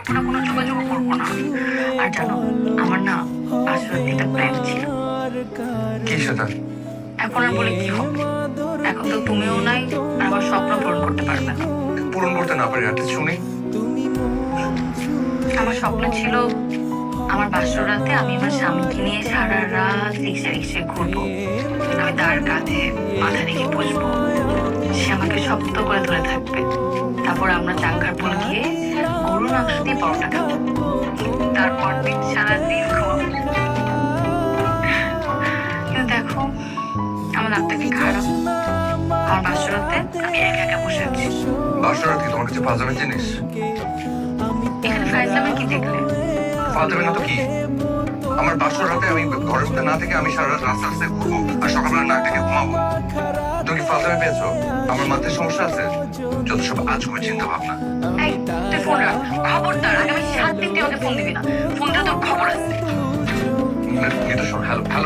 করবো না, কোনো যোগাযোগ করবো না। আর জানো, আমার না আসলে একটা প্ল্যান ছিল। কি সেটা? এখন আর বলে কি হবে? এখন তো তুমিও নাই, আর আমার স্বপ্ন পূরণ করতে পারবে না। পূরণ করতে না পারি আর শুনি। আমার স্বপ্ন ছিল আমার বাসর রাতে আমি আমার স্বামীকে নিয়ে সারা রাত রিক্সা রিক্সায় ঘুরবো। আমি তার কাঁধে মাথা রেখে বসবো, সে আমাকে শক্ত করে ধরে থাকবে। তারপর আমরা চাঙ্গার পোল গিয়ে গরুর মাংস দিয়ে পরোটা খাবো। তারপর দিন সারাদিন ঘুমাবো। কিন্তু দেখো, আমার লাভটা কি খারাপ। আমার বাসর রাতে আমি একা একা বসে আছি। বাসরাত কি তোমার কাছে ফাজলামের জিনিস? এখানে ফাইজলামের কি দেখলে? ফাজলামে না তো কি? আমার বাসর রাতে আমি ঘরের মধ্যে না থেকে আমি সারা রাত রাস্তা রাস্তায় ঘুরবো আর সকালবেলা না থেকে ঘুমাবো। তুমি কি ফাজলামে পেয়েছো? আমার মাথায় সমস্যা আছে? যত সব আজগুবি চিন্তা ভাবনা। এই, তুই ফোন রাখ। খবরদার, আগামী 7 দিন তুই আমাকে ফোন দিবি না। ফোন দিলে তোর খবর আছে। মৃদু স্বর, হ্যালো হ্যালো।